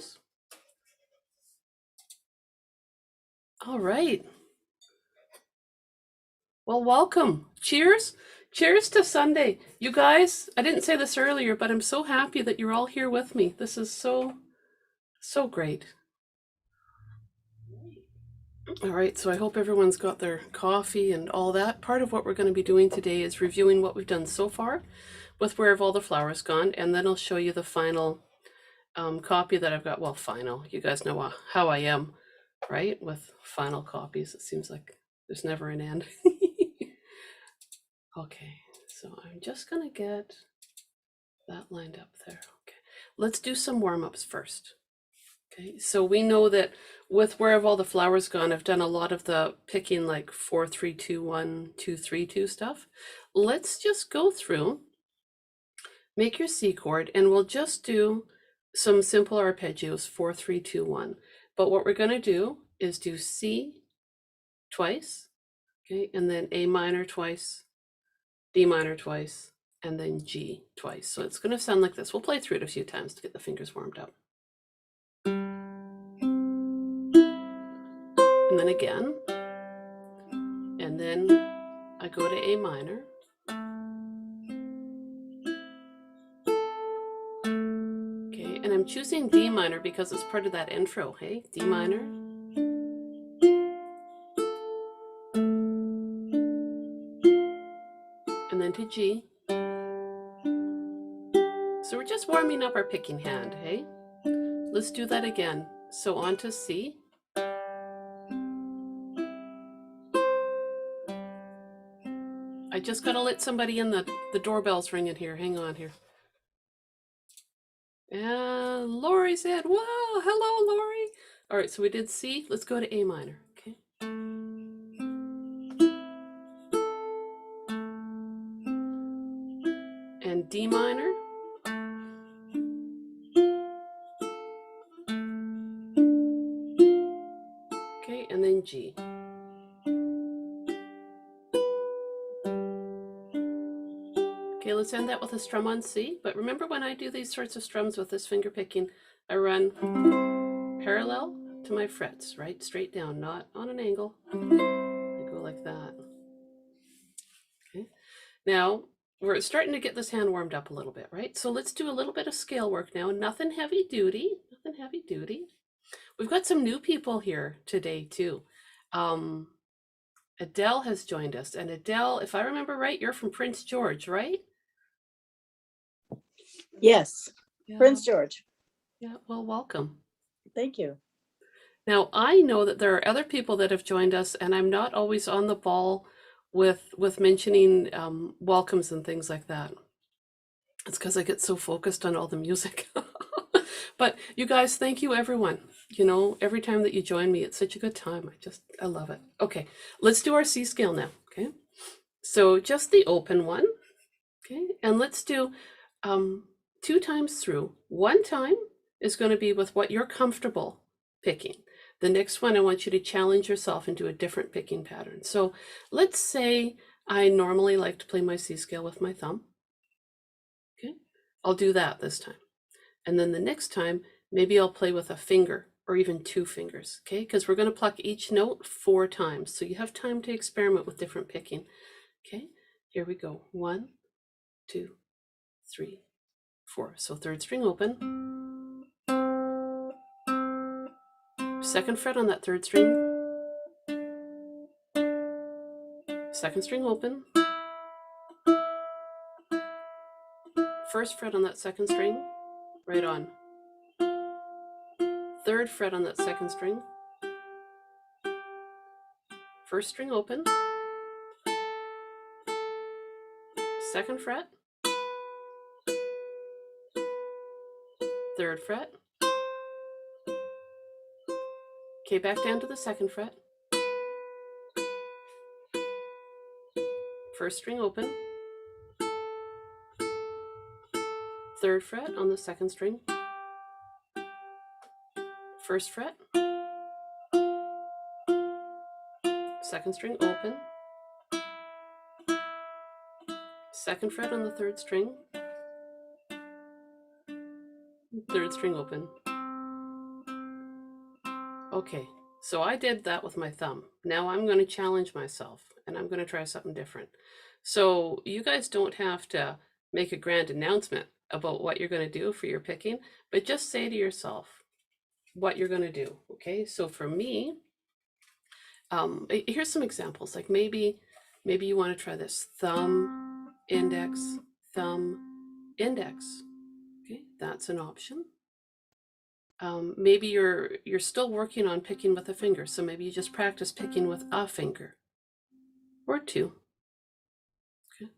sounds. All right. Well, welcome. Cheers. Cheers to Sunday. You guys, I didn't say this earlier, but I'm so happy that you're all here with me. This is so great. All right, so I hope everyone's got their coffee and all that. Part of what we're going to be doing today is reviewing what we've done so far with Where Have All the Flowers Gone, and then I'll show you the final copy that I've got. Well, final. You guys know how I am, right? With final copies, it seems like there's never an end. Okay, so I'm just going to get that lined up there. Okay, let's do some warm-ups first. Okay, so we know that with Where Have All the Flowers Gone, I've done a lot of the picking like 4, 3, 2, 1, 2, 3, 2 stuff. Let's just go through, make your C chord, and we'll just do some simple arpeggios, 4, 3, 2, 1. But what we're going to do is do C twice, okay, and then A minor twice, D minor twice, and then G twice. So it's going to sound like this. We'll play through it a few times to get the fingers warmed up. And then again, and then I go to A minor, okay, and I'm choosing D minor because it's part of that intro, hey, D minor, and then to G. So we're just warming up our picking hand, hey? Let's do that again. So on to C. I just gotta let somebody in, the doorbell's ringing here. Hang on here. And Lori said, wow, hello, Lori. All right, so we did C. Let's go to A minor, okay? And D minor. Okay, and then G. Okay, let's end that with a strum on C. But remember, when I do these sorts of strums with this finger picking, I run parallel to my frets, right? Straight down, not on an angle. I go like that. Okay. Now, we're starting to get this hand warmed up a little bit, right? So let's do a little bit of scale work now. Nothing heavy duty, nothing heavy duty. We've got some new people here today too. Adele has joined us. And Adele, if I remember right, you're from Prince George, right? Yes, Yeah. Prince George. Yeah, well, welcome. Thank you. Now, I know that there are other people that have joined us, and I'm not always on the ball with mentioning welcomes and things like that. It's because I get so focused on all the music. But you guys, thank you, everyone. You know, every time that you join me, it's such a good time. I love it. Okay, let's do our C scale now, okay? So just the open one, okay? And let's do 2 times through. 1 time is going to be with what you're comfortable picking. The next one, I want you to challenge yourself into a different picking pattern. So let's say I normally like to play my C scale with my thumb. Okay, I'll do that this time. And then the next time, maybe I'll play with a finger or even 2 fingers, okay? Because we're going to pluck each note 4 times. So you have time to experiment with different picking. Okay, here we go. 1, 2, 3, 4. So 3rd string open. 2nd fret on that 3rd string. 2nd string open. 1st fret on that 2nd string, right on. 3rd fret on that 2nd string. 1st string open. 2nd fret. 3rd fret. Okay, back down to the 2nd fret. 1st string open. 3rd fret on the 2nd string. 1st fret. 2nd string open. 2nd fret on the 3rd string. 3rd string open. Okay, so I did that with my thumb. Now I'm going to challenge myself and I'm going to try something different. So you guys don't have to make a grand announcement about what you're going to do for your picking, but just say to yourself what you're going to do. Okay, so for me, here's some examples. Like maybe you want to try this: thumb, index, thumb, index. Okay, that's an option. Maybe you're still working on picking with a finger, so maybe you just practice picking with a finger or two. Okay.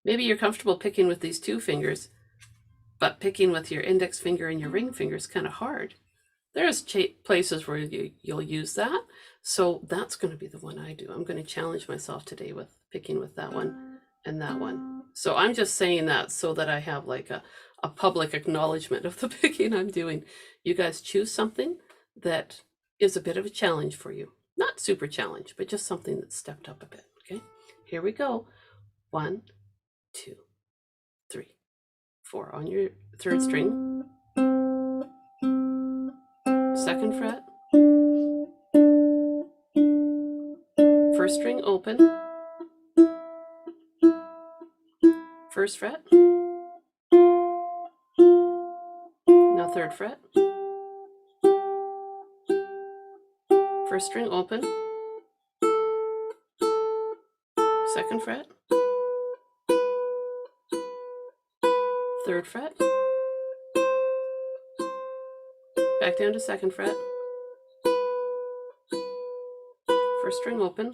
Maybe you're comfortable picking with these two fingers, but picking with your index finger and your ring finger is kind of hard. There's places where you'll use that, so that's going to be the one I do. I'm going to challenge myself today with picking with that one and that one. So I'm just saying that so that I have like a public acknowledgement of the picking I'm doing. You guys choose something that is a bit of a challenge for you. Not super challenge, but just something that's stepped up a bit. Okay, here we go. 1, 2, 3, 4 on your third string, second fret, first string open, first fret, now third fret, first string open, second fret, third fret, back down to second fret, first string open,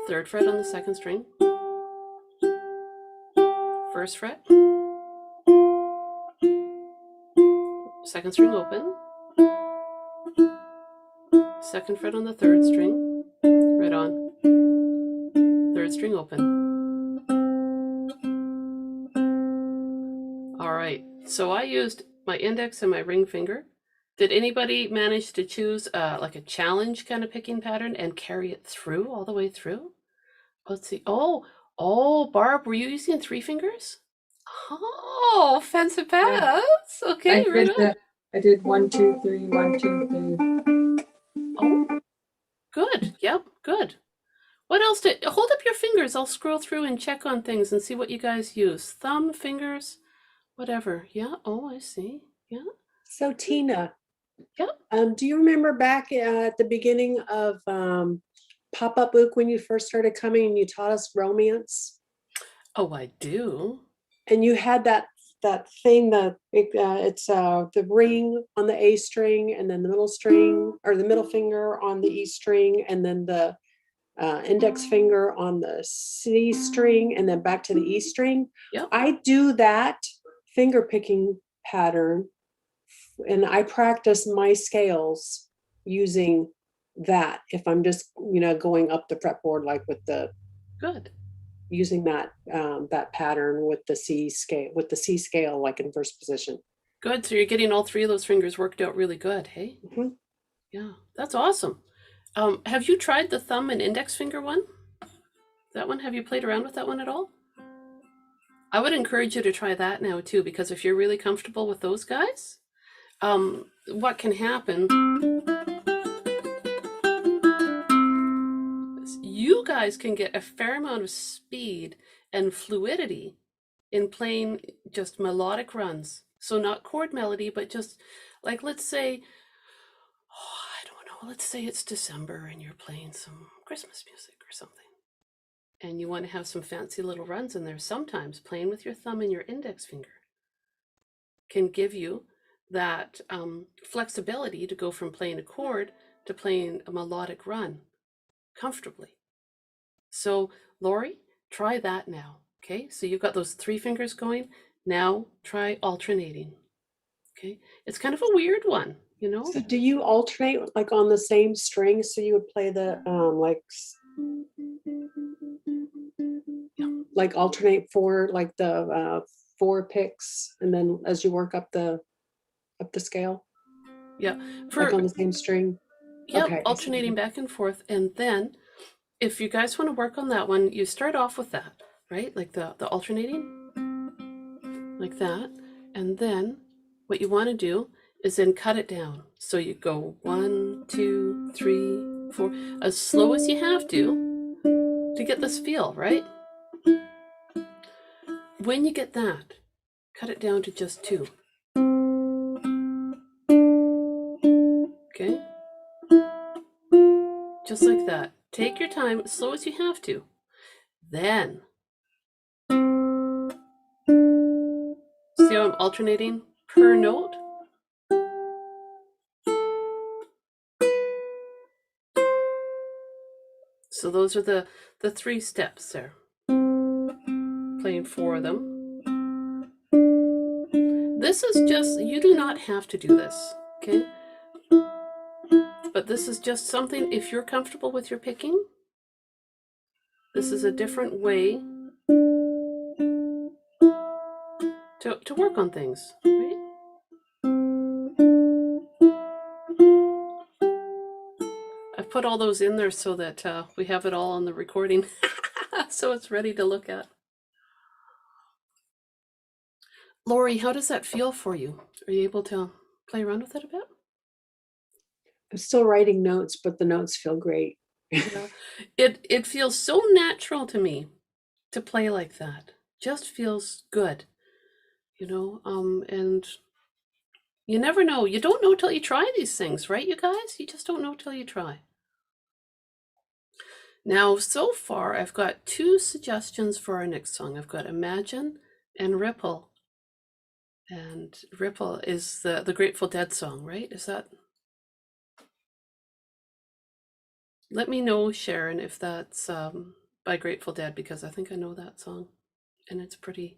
third fret on the second string, first fret, second string open, second fret on the third string, right on, third string open. All right, so I used my index and my ring finger. Did anybody manage to choose like a challenge kind of picking pattern and carry it through all the way through? Let's see. Oh, Barb, were you using 3 fingers? Oh, fancy pants. Okay, right on. I did 1, 2, 3, 1, 2, 3. Oh, good. Yep, good. What else did, hold up your fingers. I'll scroll through and check on things and see what you guys use. Thumb, fingers, whatever. Yeah, oh, I see. Yeah, So Tina, yep. do you remember back at the beginning of Pop-Up Book when you first started coming and you taught us romance? Oh, I do. And you had that thing that it's the ring on the A string and then the middle string or the middle finger on the E string and then the index finger on the C string and then back to the E string. Yep. I do that finger picking pattern and I practice my scales using that if I'm just going up the fretboard like with the Good. using that that pattern with the C scale like in first position. Good. So you're getting all 3 of those fingers worked out really good, hey? Mm-hmm. Yeah, that's awesome. Have you tried the thumb and index finger one? That one, have you played around with that one at all? I would encourage you to try that now too, because if you're really comfortable with those guys, what can happen is you guys can get a fair amount of speed and fluidity in playing just melodic runs. So not chord melody, but just like, let's say, I don't know, let's say it's December and you're playing some Christmas music or something. And you want to have some fancy little runs in there. Sometimes playing with your thumb and your index finger can give you that flexibility to go from playing a chord to playing a melodic run comfortably. So Lori, try that now. Okay, so you've got those 3 fingers going. Now try alternating. Okay, it's kind of a weird one, you know. So do you alternate like on the same string? So you would play the like alternate 4 like the 4 picks and then as you work up the scale? Yeah, Like on the same string? Yep, Okay. alternating back and forth. And then if you guys want to work on that one, you start off with that, right? Like the alternating, like that. And then what you want to do is then cut it down. So you go 1, 2, 3, 4, as slow as you have to get this feel, right? When you get that, cut it down to just 2. Okay? Just like that. Take your time, as slow as you have to. Then, see how I'm alternating per note? So those are the 3 steps there. Playing 4 of them. This is just, you do not have to do this, okay? But this is just something, if you're comfortable with your picking, this is a different way to work on things, right? I've put all those in there so that we have it all on the recording, so it's ready to look at. Lori, how does that feel for you? Are you able to play around with it a bit? I'm still writing notes, but the notes feel great. Yeah. It feels so natural to me to play like that. Just feels good, you know. And you never know. You don't know till you try these things, right, you guys? You just don't know till you try. Now, so far, I've got 2 suggestions for our next song. I've got Imagine and Ripple. And Ripple is the Grateful Dead song, right? Is that? Let me know, Sharon, if that's by Grateful Dead, because I think I know that song. And it's pretty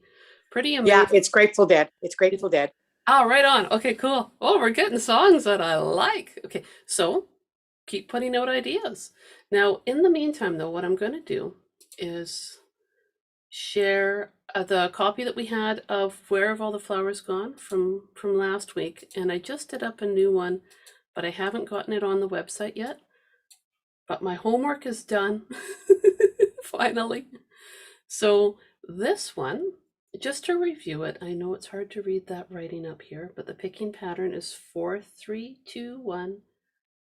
amazing. Yeah, it's Grateful Dead. It's Grateful Dead. Oh, right on. Okay, cool. Oh, we're getting songs that I like. Okay, so keep putting out ideas. Now, in the meantime, though, what I'm going to do is share the copy that we had of Where Have All the Flowers Gone from last week. And I just did up a new one, but I haven't gotten it on the website yet. But my homework is done, finally. So this one, just to review it, I know it's hard to read that writing up here, but the picking pattern is 4, 3, 2, 1,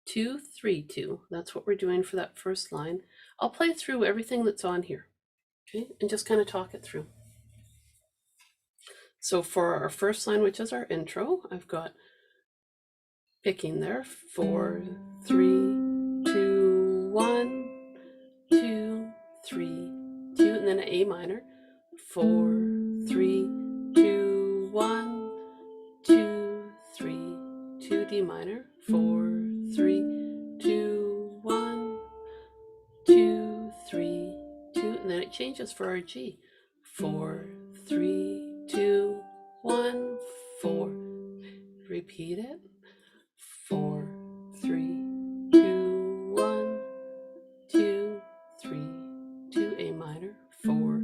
2, 3, 2. That's what we're doing for that first line. I'll play through everything that's on here, okay, and just kind of talk it through. So for our first line, which is our intro, I've got picking there, 4, 3, 2, 1, 2, 3, 2, and then an A minor, 4, 3, 2, 1, 2, 3, 2, D minor, 4, 3, 2, 1, 2, 3, 2, and then it changes for our G, 4, 3, 2, 1, 4. Repeat it, 4, 3, 2, 1, 2, 3, 2, A minor, 4,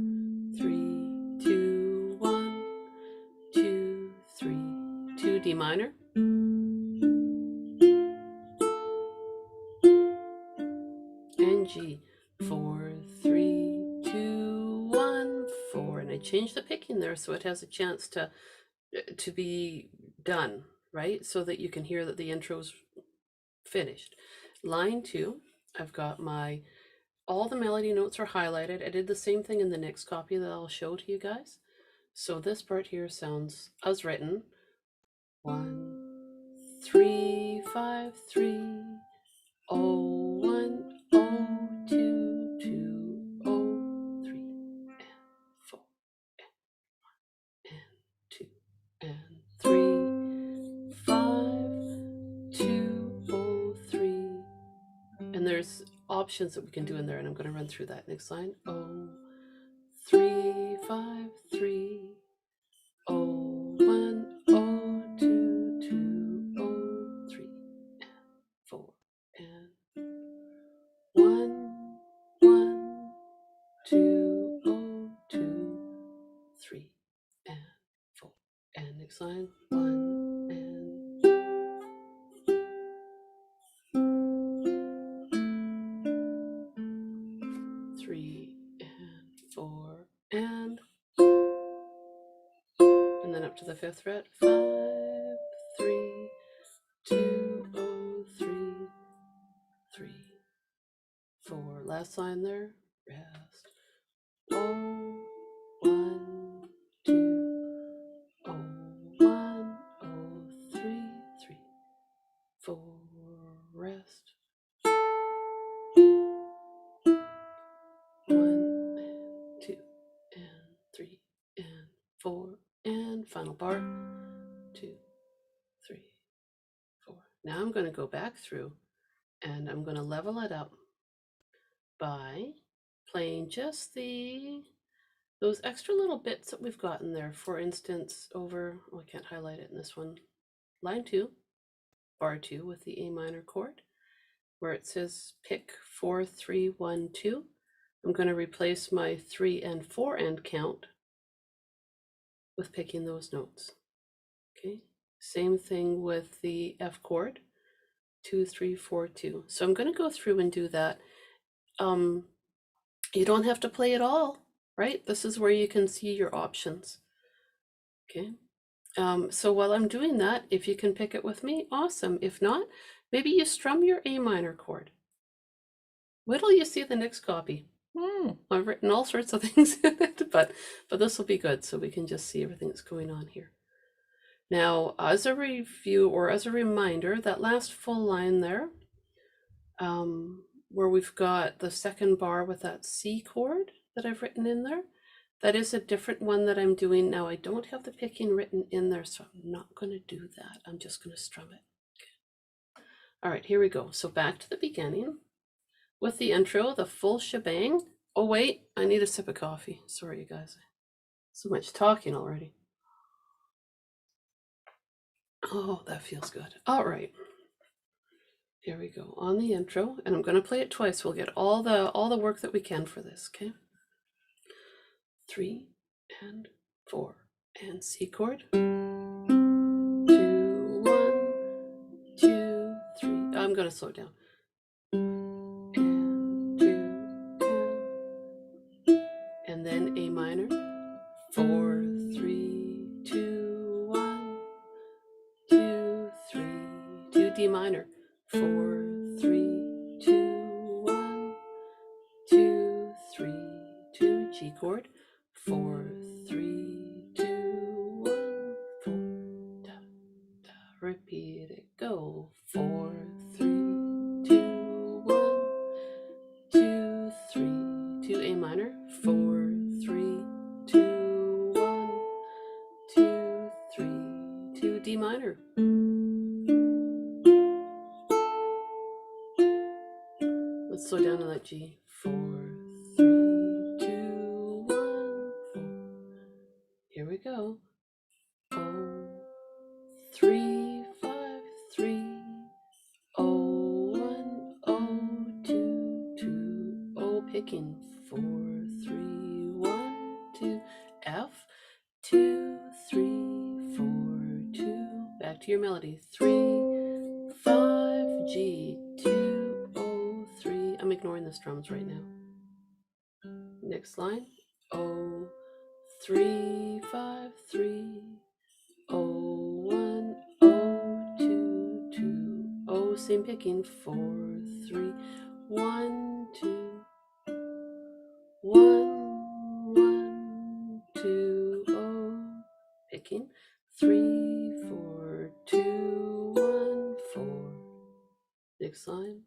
3, 2, 1, 2, 3, 2, D minor, and G, 4, 3, 2, 1, 4, and I changed the picking there so it has a chance to be done, right? So that you can hear that the intro's finished. Line 2, I've got all the melody notes are highlighted. I did the same thing in the next copy that I'll show to you guys. So this part here sounds as written. 1, 3, 5, 3, 0, 1, 0, 2, 2, 0, 3, and 4, and 2, and 3, 5, 2, 0, 3. And there's options that we can do in there, and I'm going to run through that. Next line, 0, 3, 5, 3, 0, 1, 0, 2, 2, 0, 3, and 4, and 1, 1, 2, 0, 2, 3, and 4. And next line, 1, and 3, and 4, and then up to the 5th fret, 5, 3, last line there, rest. Oh, 1, 2, oh, 1, oh, 3, 3, 4, rest. 1 and 2 and 3 and 4 and final bar, 2, 3, 4. Now I'm going to go back through and I'm going to level it up by playing just those extra little bits that we've got in there. For instance, over, oh, I can't highlight it in this one, line 2, bar 2 with the A minor chord, where it says pick 4, 3, 1, 2. I'm going to replace my 3 and 4 end count with picking those notes. Okay, same thing with the F chord, 2, 3, 4, 2. So I'm going to go through and do that. You don't have to play it all, right? This is where you can see your options. Okay, so while I'm doing that, if you can pick it with me, awesome. If not, maybe you strum your A minor chord. Wait till you see the next copy. I've written all sorts of things in it, but this will be good, so we can just see everything that's going on here. Now, as a review or as a reminder, that last full line there, where we've got the second bar with that C chord that I've written in there, that is a different one that I'm doing now. I don't have the picking written in there, so I'm not going to do that. I'm just going to strum it. Okay. All right, here we go. So back to the beginning with the intro, the full shebang. Oh wait, I need a sip of coffee. Sorry, you guys. So much talking already. Oh, that feels good. All right. Here we go on the intro, and I'm going to play it twice. We'll get all the work that we can for this, okay? 3 and 4 and C chord. 2, 1, 2, 3. I'm going to slow it down. And 2 and then A minor. 4, 3, 2, 1, 2, 3, 2 D minor. 4, 3, 2, 1, 2, 3, 2 G chord. 4, 3, 2, 1, 4. Da, da. Repeat it. Go. 4, 3, 2, 1, 2, 3, 2 A minor. 4, 3, 2, 1, 2, 3, 2 D minor. Let's slow down on that G. 4, 3, 2, 1, 4. Here we go. Oh, 3, 5, 3. Oh, 1, oh, 2, 2. Oh, picking. 4, 3, 1, 2. F. 2, 3, 4, 2. Back to your melody. 3, 5, G, 2, oh, 3. I'm ignoring the strums right now. Next line. Oh, 3, 5, 3. Oh, 1, oh, 2, 2. Oh, same picking. 4, 3, 1, 2. 1, 1, 2, oh. Picking. 3, 4, 2, 1, 4. Next line.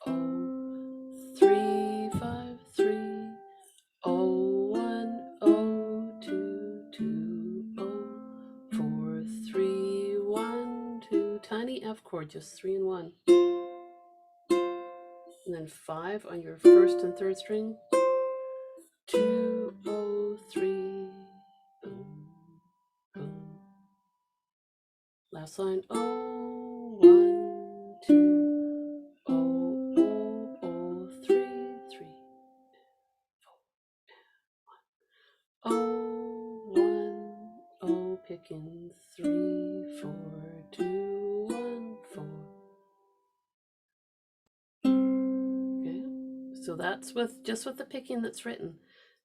Oh, 3, 5, 3. Oh, 1, oh, 2, 2, oh. 4, 3, 1, 2. Tiny F chord, just 3 and 1. And then 5 on your first and third string. 2, oh, 3. Boom, boom. Last line. Oh, 1, 2. Oh, oh, oh, 3, 3. Oh, 1, oh, picking. 3, 4, 2, 1, 4. Okay, so that's just with the picking that's written.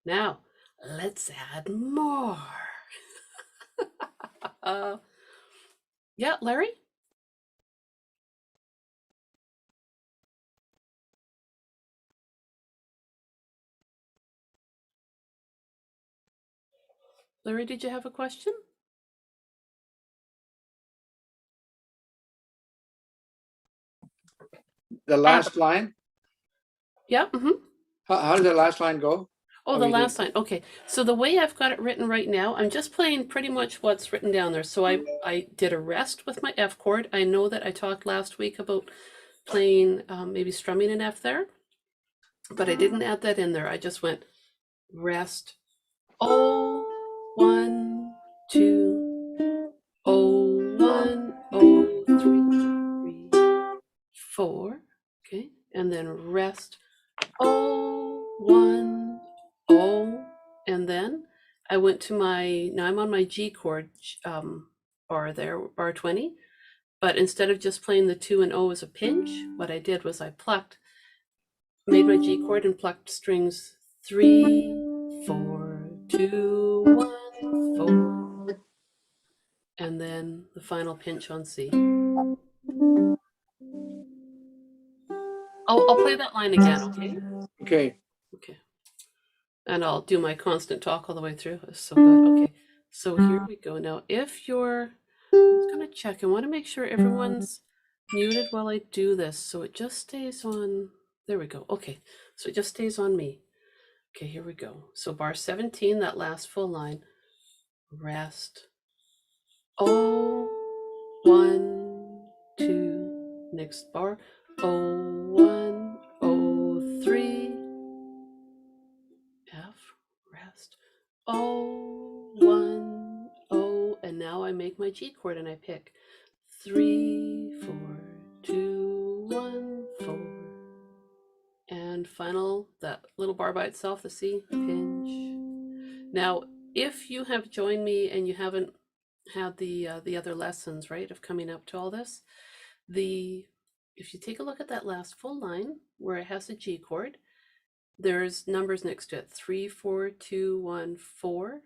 Now, let's add more. Yeah, Larry? Larry, did you have a question? The last line, Yeah. how did the last line go? Oh, Oh, the you did. last line. Okay. So the way I've got it written right now, I'm just playing pretty much what's written down there. So I did a rest with my F chord. I know that I talked last week about playing maybe strumming an F there, but I didn't add that in there. I just went rest. Oh, 1, 2, oh, 1, oh, 3, 4. Okay. And then rest. Oh, 1, oh, and then I went to now I'm on my G chord bar there, bar 20, but instead of just playing the 2 and O as a pinch, what I did was I made my G chord and plucked strings 3, 4, 2, 1, 4, and then the final pinch on C. I'll play that line again, okay? Okay. Okay. And I'll do my constant talk all the way through. It's so good. Okay, so here we go. Now, I'm just gonna check. I want to make sure everyone's muted while I do this, so it just stays on. There we go. Okay, so it just stays on me. Okay, here we go. So bar 17, that last full line. Rest. Oh, 1, 2. Next bar. Oh, 1, oh, 3. F, rest. Oh, 1, oh, and now I make my G chord and I pick 3, 4, 2, 1, 4. And final, that little bar by itself, the C, pinch. Now, if you have joined me and you haven't had the other lessons, right, of coming up to all this, if you take a look at that last full line where it has a G chord, there's numbers next to it, 3, 4, 2, 1, 4,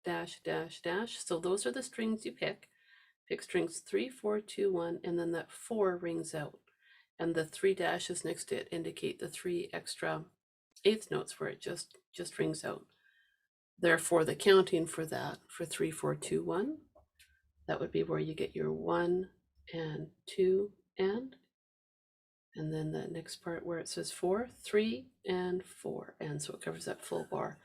dash, dash, dash. So those are the strings you pick. Pick strings 3, 4, 2, 1, and then that 4 rings out. And the 3 dashes next to it indicate the 3 extra eighth notes where it just rings out. Therefore, the counting for that, for 3, 4, 2, 1, that would be where you get your 1 and 2 and then the next part where it says 4, 3 and 4, and so it covers that full bar.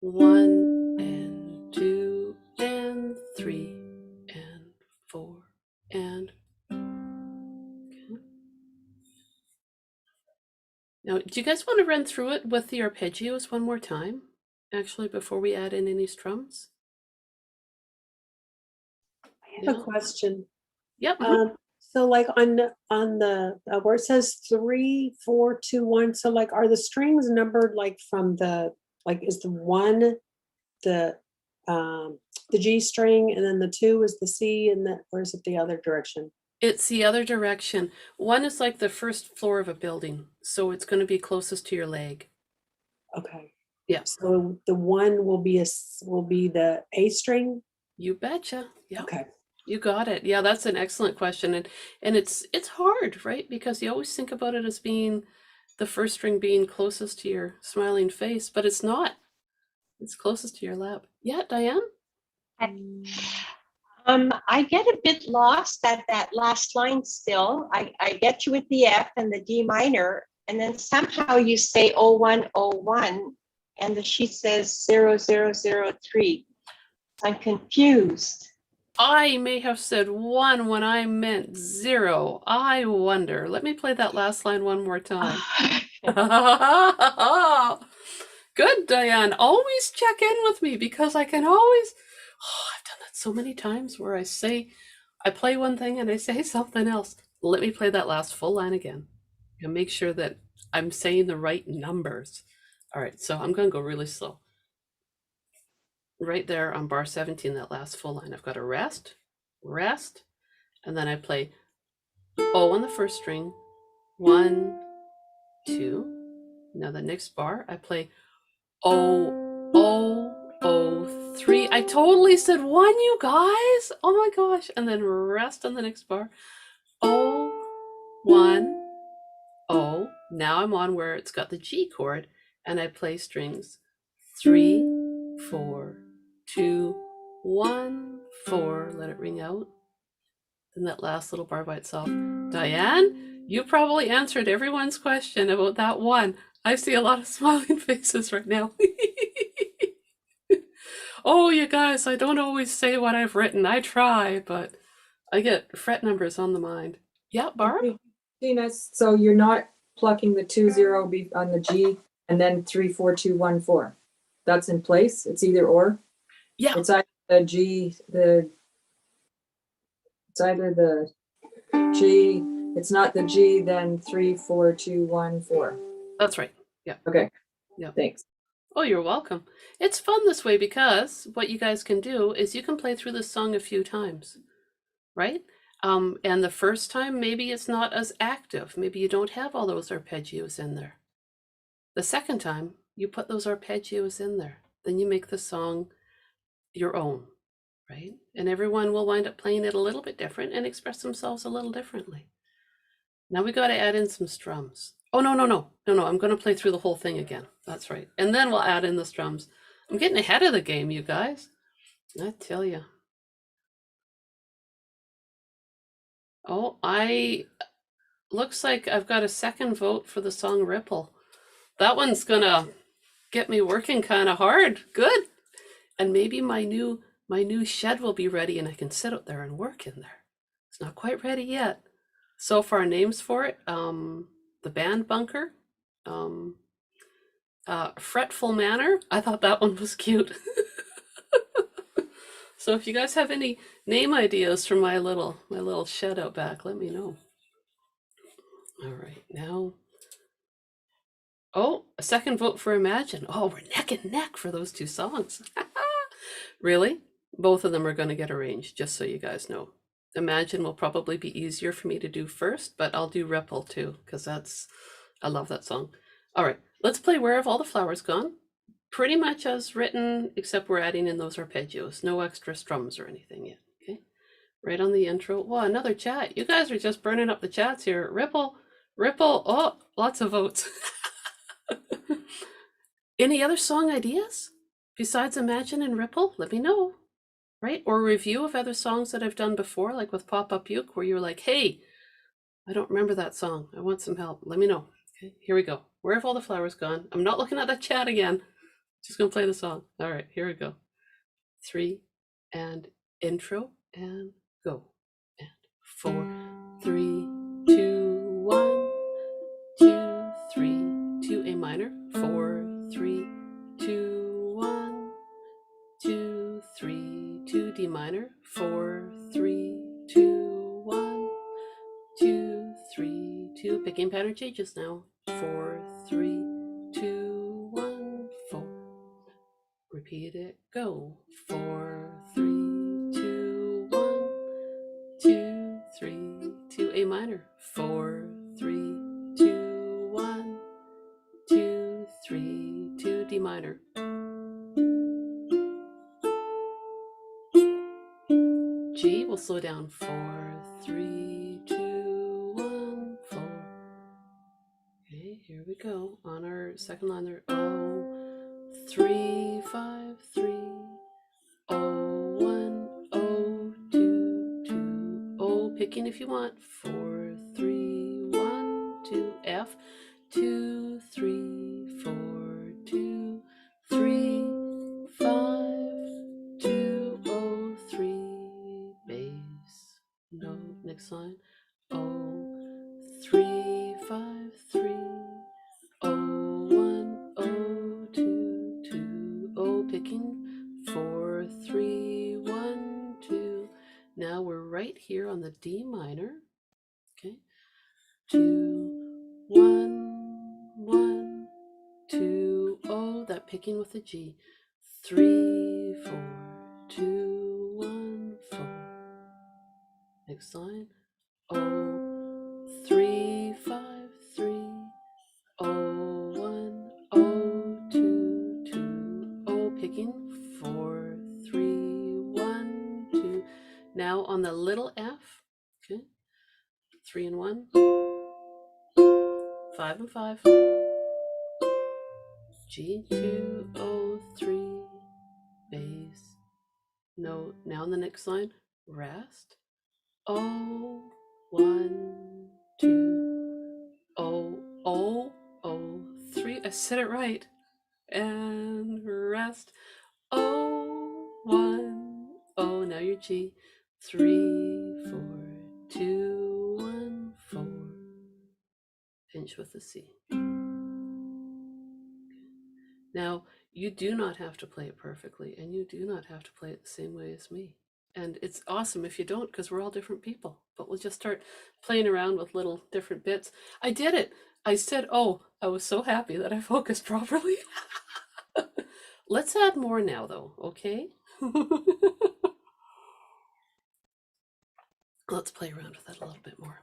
1 and 2 and 3 and 4 and okay. Now, do you guys want to run through it with the arpeggios one more time? Actually, before we add in any strums? I have a question. Yep. So like on the where it says 3, 4, 2, 1. So like, are the strings numbered like from is the 1 the G string, and then the 2 is the C, and or is it the other direction? It's the other direction. 1 is like the first floor of a building, so it's going to be closest to your leg. Okay. Yeah. So the 1 will be the A string. You betcha. Yeah. Okay. You got it. Yeah, that's an excellent question. And it's hard, right? Because you always think about it as being the first string being closest to your smiling face, but it's not. It's closest to your lap. Yeah, Diane? I get a bit lost at that last line still. I get you with the F and the D minor, and then somehow you say 0101, and the sheet says 0003. I'm confused. I may have said 1 when I meant 0. I wonder. Let me play that last line one more time. Good, Diane. Always check in with me because I can always. Oh, I've done that so many times where I play one thing and I say something else. Let me play that last full line again and make sure that I'm saying the right numbers. All right, so I'm going to go really slow. Right there on bar 17, that last full line, I've got a rest, and then I play O on the first string, 1, 2. Now the next bar, I play O, O, O, 3. I totally said 1, you guys. Oh my gosh. And then rest on the next bar. O, 1, O. Now I'm on where it's got the G chord, and I play strings 3, 4, 2, 1, 4. Let it ring out. Then that last little bar by itself. Diane, you probably answered everyone's question about that one. I see a lot of smiling faces right now. Oh, you guys, I don't always say what I've written. I try, but I get fret numbers on the mind. Yeah, Barb? Tina, so you're not plucking the 2-0 on the G and then 3-4-2-1-4. That's in place. It's either or. Yeah. It's either the G, it's either the G. It's not the G, then 3-4-2-1-4. That's right. Yeah. Okay. Yeah. Thanks. Oh, you're welcome. It's fun this way because what you guys can do is you can play through this song a few times, right? And the first time, maybe it's not as active. Maybe you don't have all those arpeggios in there. The second time, you put those arpeggios in there. Then you make the song your own, right? And everyone will wind up playing it a little bit different and express themselves a little differently. Now we got to add in some strums. Oh, no. I'm going to play through the whole thing again. That's right. And then we'll add in the strums. I'm getting ahead of the game, you guys. I tell you. Oh, looks like I've got a second vote for the song Ripple. That one's going to get me working kind of hard. Good. And maybe my new shed will be ready and I can sit out there and work in there. It's not quite ready yet. So far, names for it, the band bunker, fretful manor. I thought that one was cute. So if you guys have any name ideas for my little shed out back, let me know. All right, now. Oh, a second vote for Imagine. Oh, we're neck and neck for those two songs. Really? Both of them are going to get arranged, just so you guys know. Imagine will probably be easier for me to do first, but I'll do Ripple too, because I love that song. All right, let's play Where Have All the Flowers Gone? Pretty much as written, except we're adding in those arpeggios. No extra strums or anything yet, okay? Right on the intro. Wow, another chat. You guys are just burning up the chats here. Ripple, oh, lots of votes. Any other song ideas besides Imagine and Ripple? Let me know. Right? Or review of other songs that I've done before, like with Pop Up Uke, where you're like, hey, I don't remember that song. I want some help. Let me know. Okay, here we go. Where Have All the Flowers Gone? I'm not looking at that chat again. Just gonna play the song. All right, here we go. 3 and intro and go. And 4, 3, 2, 1, 2, 3, 2 A minor. 4, 3, 2, 1, 2, 3, 2 D minor. 4, 3, 2, 1, 2, 3, 2. Picking pattern changes now. 4, 3, 2, 1, 4. Repeat it. Go. 4, 3, 2, 1, 2, 3, 2 A minor. 4, 3, 2, 1, 2, 3, 2 D minor. G will slow down. 4, 3, 2, 1, 4. Okay, here we go. On our second line there. O, 3, 5, 3. O, 1, O, 2, 2. O, picking if you want. 4, 3, 1, 2. F, 2, 3, 4, 2, 3, 5, 2, O, 3. Bass. No, next line. O, 3, 5, 3. O, 1, O, 2, 2. O, picking. 4, 3, 1, 2. Now we're right here on the D minor. Okay. 2, 1, 1, 2. Oh, that picking with the G. 3, 4, 2, 1, 4. Next line. O, 3, 5, 3. O, 1, O, 2, 2. O, picking. 4, 3, 1, 2. Now on the little F. Okay. 3 and 1. 5 and 5. G, 2, O, 3. Bass. No, now in the next line, rest. Oh, 1, 2, oh, oh, oh, 3. I said it right. And rest. Oh, 1, oh, now your G. 3, 4, 2, 1, 4. Pinch with the C. Now, you do not have to play it perfectly, and you do not have to play it the same way as me. And it's awesome if you don't, because we're all different people. But we'll just start playing around with little different bits. I did it. I said, oh, I was so happy that I focused properly. Let's add more now, though, okay? Let's play around with that a little bit more.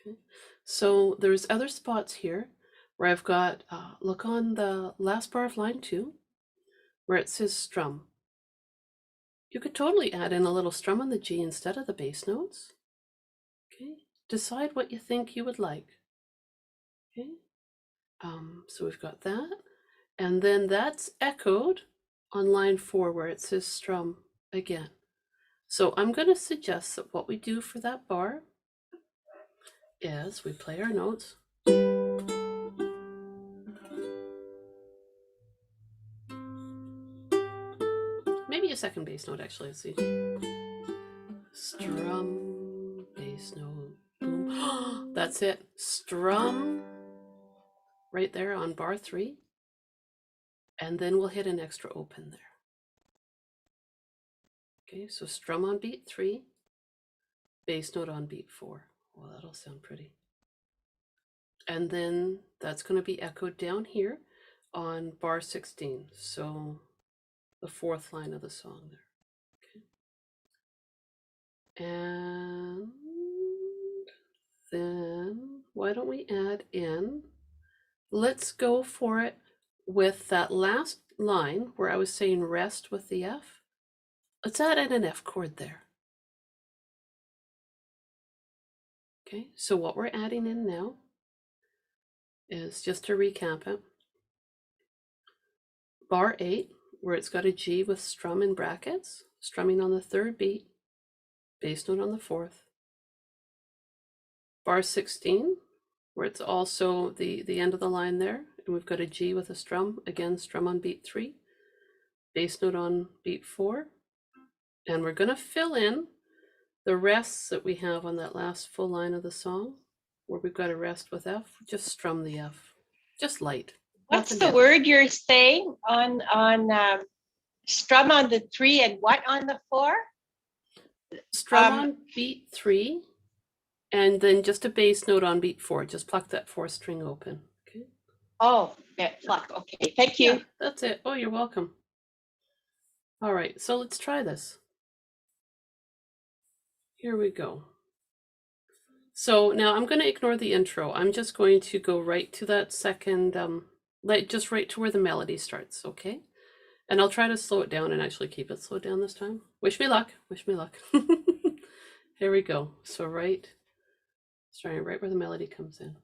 Okay. So there's other spots here where I've got, look on the last bar of line 2, where it says strum. You could totally add in a little strum on the G instead of the bass notes. Okay, decide what you think you would like. Okay, so we've got that. And then that's echoed on line 4 where it says strum again. So I'm going to suggest that what we do for that bar is we play our notes. Maybe a second bass note, actually. Let's see. Strum, bass note, boom. That's it. Strum right there on bar 3. And then we'll hit an extra open there. Okay, so strum on beat 3, bass note on beat 4. Well, that'll sound pretty. And then that's going to be echoed down here on bar 16. So the 4th line of the song there. Okay. And then why don't we add in, let's go for it with that last line where I was saying rest with the F. Let's add in an F chord there. Okay, so what we're adding in now is, just to recap it, bar 8, where it's got a G with strum in brackets, strumming on the 3rd beat, bass note on the 4th. Bar 16, where it's also the end of the line there, and we've got a G with a strum, again, strum on beat 3, bass note on beat 4, and we're going to fill in the rests that we have on that last full line of the song, where we've got a rest with F. Just strum the F, just light. What's Nothing the heavy. word you're saying on strum on the 3 and what on the 4? Strum on beat 3, and then just a bass note on beat 4. Just pluck that 4th string open. Okay. Oh, yeah, pluck. Okay, thank you. Yeah, that's it. Oh, you're welcome. All right, so let's try this. Here we go. So now I'm going to ignore the intro. I'm just going to go right to that second, just right to where the melody starts, okay? And I'll try to slow it down and actually keep it slowed down this time. Wish me luck. Wish me luck. Here we go. So starting right where the melody comes in.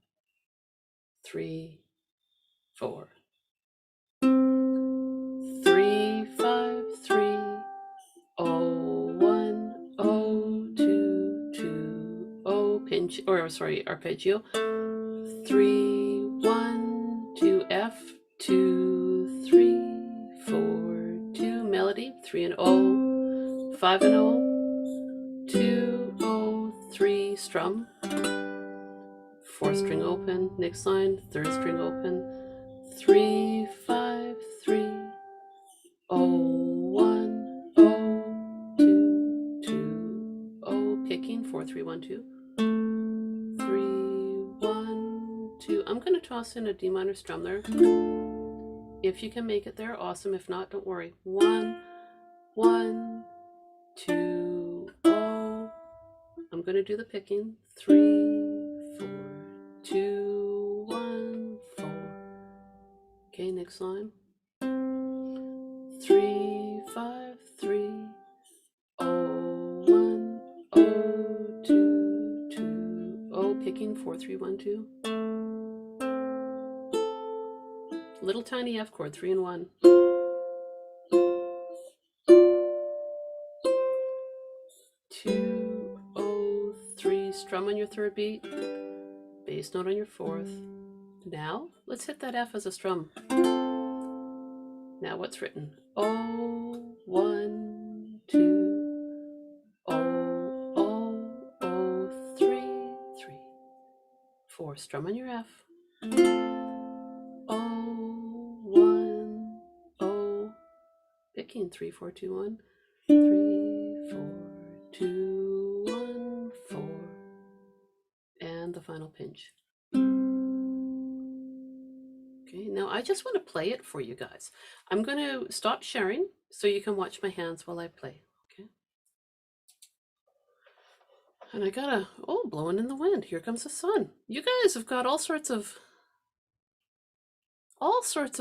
3, 4. 3, 5, 3. Oh, 1, oh, 2, 2, oh, pinch, or sorry, arpeggio. 3, 1, 2, F, 2, 3, 4, 2, melody, 3 and O, 5 and O, 2, O, 3, strum, 4th string open, next line, 3rd string open, 3, 5, 3, O, 1, O, 2, 2, O, picking, 4, 3, 1, 2, 3, 1, 2. I'm going to toss in a D minor strum there. If you can make it there, awesome. If not, don't worry. 1, 1, 2, O. I'm going to do the picking. 3, 4, 2, 1, 4. Okay, next line. 3, 5, 3. O, 1, O, 2, 2. O, picking 4, 3, 1, 2. Little tiny F chord, 3 and 1. strum on your third beat, bass note on your fourth. Now, let's hit that F as a strum. Now what's written? Oh, 1, 2, oh, oh, oh, 3, 3, 4. Strum on your F. Oh, 1, oh. Picking 3, 4, 2, 1. 3, 4, 2, 1, 4. And the final pinch. Okay, now I just want to play it for you guys. I'm going to stop sharing so you can watch my hands while I play. Okay. And I got a, oh, blowing in the wind. Here comes the sun. You guys have got all sorts of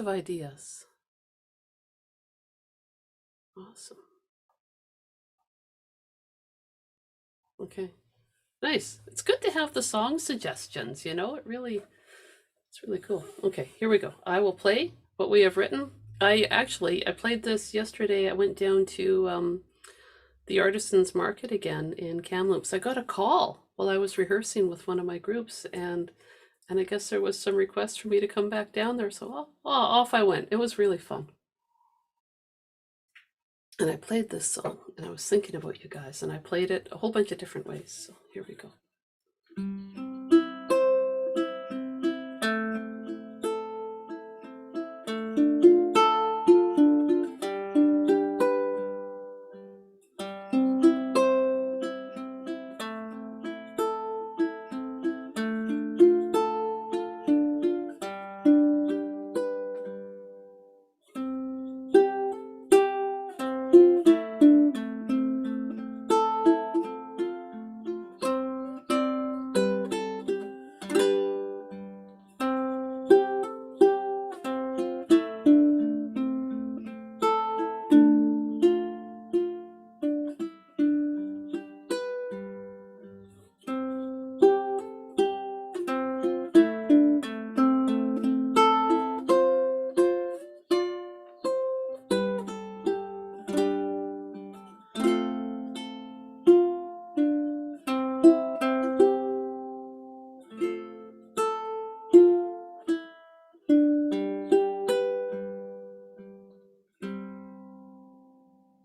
ideas. Awesome. Okay. Nice. It's good to have the song suggestions, you know, it's really cool. Okay, here we go. I will play what we have written. I played this yesterday. I went down to the Artisans Market again in Kamloops. I got a call while I was rehearsing with one of my groups, and I guess there was some request for me to come back down there, so off I went. It was really fun. And I played this song, and I was thinking about you guys, and I played it a whole bunch of different ways. So here we go.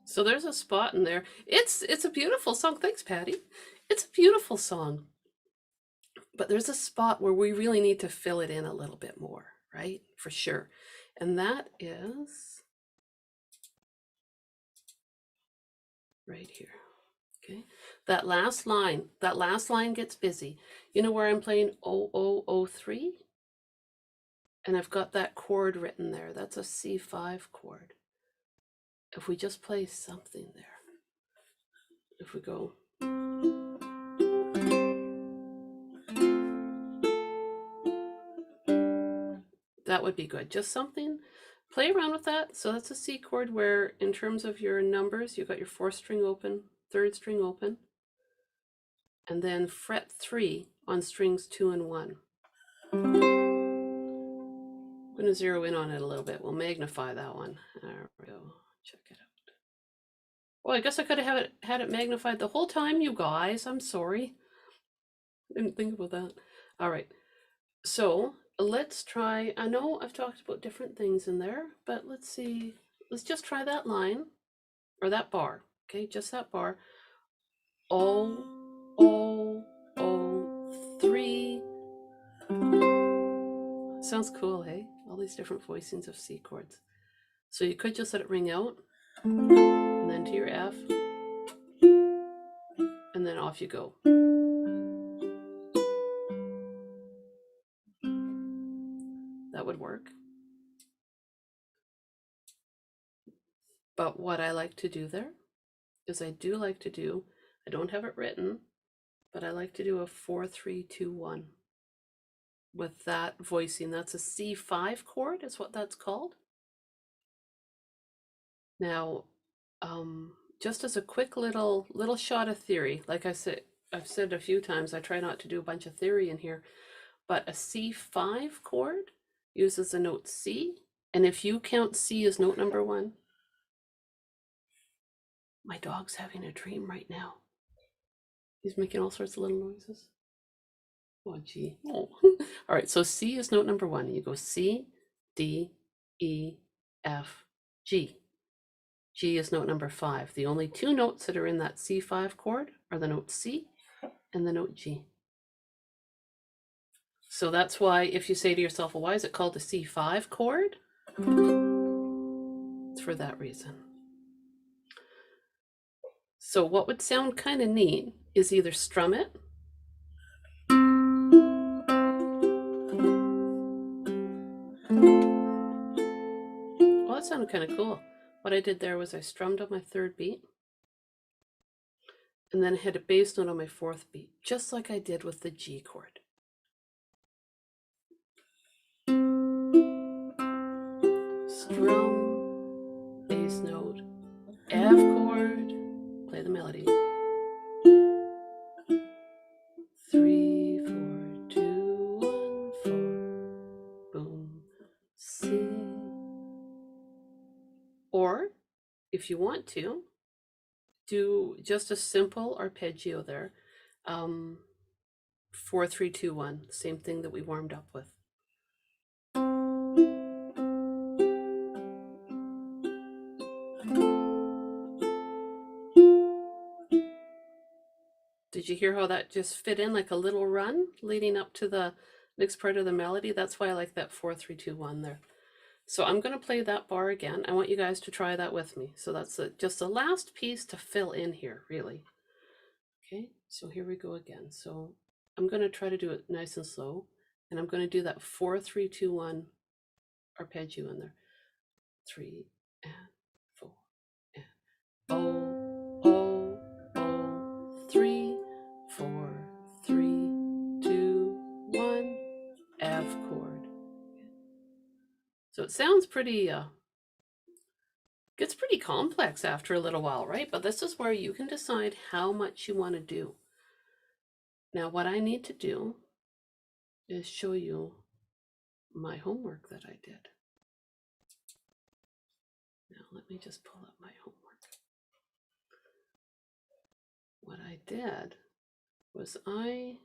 So there's a spot in there. It's a beautiful song. Thanks, Patty. It's a beautiful song. But there's a spot where we really need to fill it in a little bit more, right? For sure. And that is right here. Okay. That last line gets busy. You know where I'm playing 0003? And I've got that chord written there. That's a C5 chord. If we just play something there. If we go, that would be good. Just something, play around with that. So that's a C chord where in terms of your numbers, you've got your 4th string open, 3rd string open, and then fret 3 on strings 2 and 1. I'm going to zero in on it a little bit. We'll magnify that one. There we go. Check it out. Well, I guess I could have had it magnified the whole time, you guys. I'm sorry. Didn't think about that. All right. So let's try. I know I've talked about different things in there, but let's see. Let's just try that line or that bar. Okay, just that bar. 003. Sounds cool, hey? All these different voicings of C chords. So you could just let it ring out, and then to your F, and then off you go. That would work. But what I like to do there is I don't have it written, but I like to do a 4-3-2-1 with that voicing. That's a C5 chord is what that's called. Now, just as a quick little shot of theory, like I've said a few times, I try not to do a bunch of theory in here, but a C5 chord uses the note C, and if you count C as note number 1, my dog's having a dream right now. He's making all sorts of little noises. Oh, G. Oh. All right, so C is note number 1. You go C, D, E, F, G. G is note number 5. The only 2 notes that are in that C5 chord are the note C and the note G. So that's why if you say to yourself, well, why is it called a C5 chord? It's for that reason. So what would sound kind of neat is either strum it, well, that sounded kind of cool. What I did there was I strummed on my 3rd beat and then I had a bass note on my 4th beat, just like I did with the G chord. Strum, bass note, F chord, play the melody. 3, 4, 2, 1, 4, boom, C. Or if you want to, do just a simple arpeggio there. 4, 3, 2, 1, same thing that we warmed up with. Did you hear how that just fit in like a little run leading up to the next part of the melody? That's why I like that 4, 3, 2, 1 there. So I'm going to play that bar again. I want you guys to try that with me. So that's just the last piece to fill in here, really. Okay, so here we go again. So I'm going to try to do it nice and slow. And I'm going to do that 4, 3, 2, 1 arpeggio in there. 3 and 4 and oh, oh, oh, 3, 4, 3, 2, 1, F chord. So it sounds pretty, gets pretty complex after a little while, right? But this is where you can decide how much you want to do. Now, what I need to do is show you my homework that I did. Now, let me just pull up my homework. What I did was I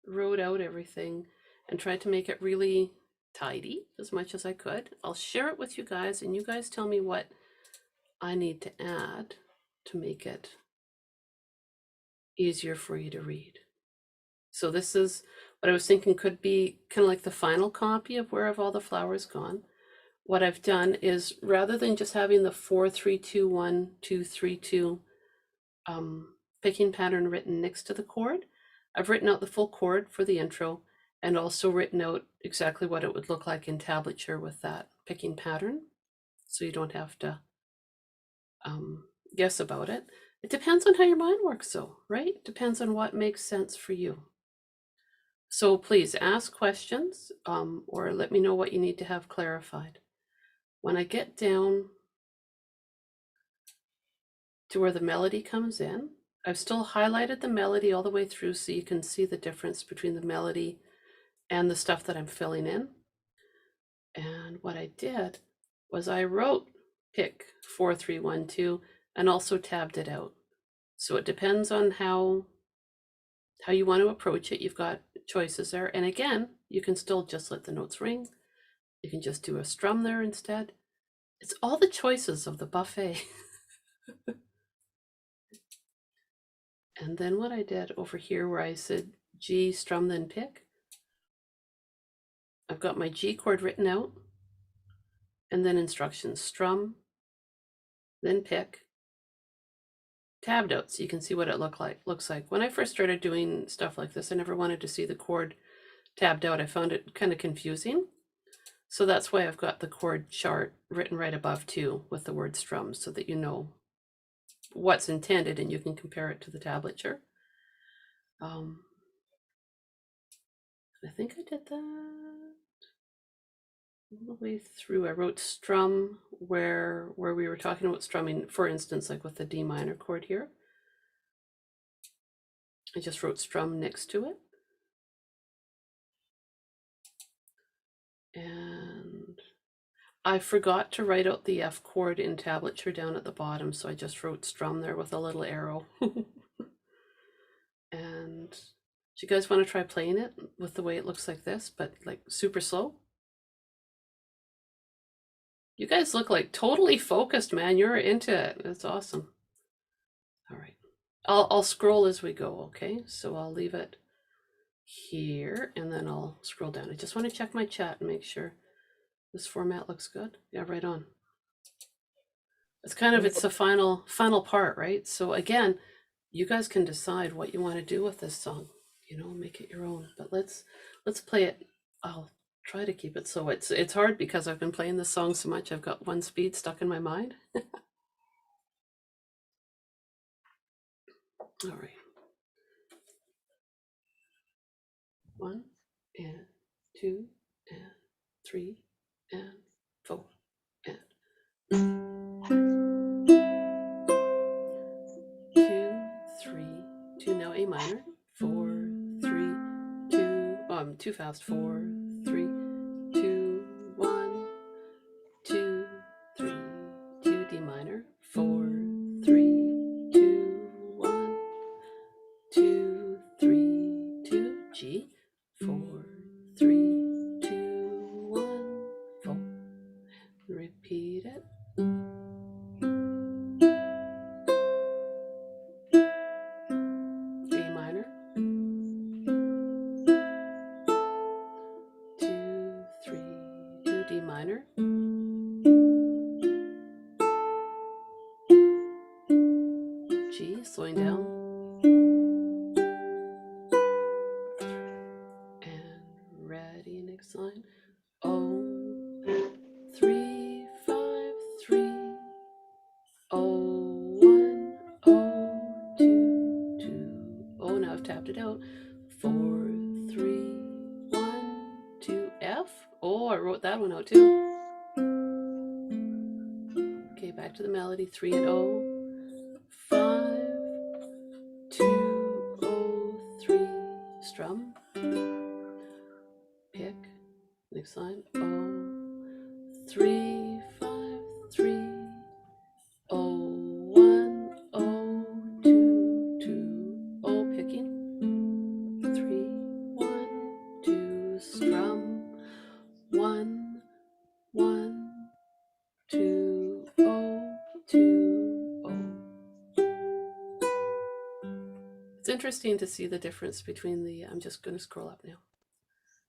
wrote out everything and tried to make it really tidy as much as I could. I'll share it with you guys and you guys tell me what I need to add to make it easier for you to read. So this is what I was thinking could be kind of like the final copy of Where Have All the Flowers Gone. What I've done is rather than just having the 4, 3, 2, 1, 2, 3, 2 picking pattern written next to the chord, I've written out the full chord for the intro and also written out exactly what it would look like in tablature with that picking pattern. So you don't have to guess about it. It depends on how your mind works though, right? It depends on what makes sense for you. So please ask questions or let me know what you need to have clarified. When I get down to where the melody comes in, I've still highlighted the melody all the way through so you can see the difference between the melody and the stuff that I'm filling in. And what I did was I wrote pick 4, 3, 1, 2 and also tabbed it out. So it depends on how you want to approach it. You've got choices there. And again, you can still just let the notes ring. You can just do a strum there instead. It's all the choices of the buffet. And then what I did over here where I said G, strum, then pick, I've got my G chord written out and then instructions, strum, then pick, tabbed out so you can see what it looks like. When I first started doing stuff like this, I never wanted to see the chord tabbed out. I found it kind of confusing. So that's why I've got the chord chart written right above too with the word strum so that you know what's intended and you can compare it to the tablature. I think I did that all the way through. I wrote strum where we were talking about strumming, for instance, like with the D minor chord here. I just wrote strum next to it. And I forgot to write out the F chord in tablature down at the bottom, so I just wrote strum there with a little arrow. And Do you guys want to try playing it with the way it looks like this, but like super slow? You guys look like totally focused, man. You're into it. That's awesome. All right. I'll scroll as we go, okay? So I'll leave it here and then I'll scroll down. I just want to check my chat and make sure this format looks good. Yeah, right on. It's the final part, right? So again, you guys can decide what you want to do with this song, make it your own. But let's play it. I'll try to keep it so it's hard because I've been playing this song so much. I've got one speed stuck in my mind. All right. 1 and 2 and 3 and 4 and 2, 3, 2. Now A minor. 4, 3, 2. I'm too fast. 4, 3, 2, 1, 2, 3, 2. D minor. 4, 3, 2, 1, 2, 3, 2. G. 4, 3, 2, 1, 4. Repeat it. A minor. 2, 3, 2. D minor. G, slowing down. And ready, next line. O, 3, 5, 3. O, 1, O, 2, 2. Oh, now I've tapped it out. 4, 3, 1, 2. F. Oh, I wrote that one out too. Okay, back to the melody. 3 and O. 5, 2, O, 3. Strum. Pick. Next line. O, 3, 5, 3. O, 1, O, 2, 2. O, picking. 3, 1, 2. Strum. 1, 1, 2. O, 2, O. It's interesting to see the difference between I'm just going to scroll up now.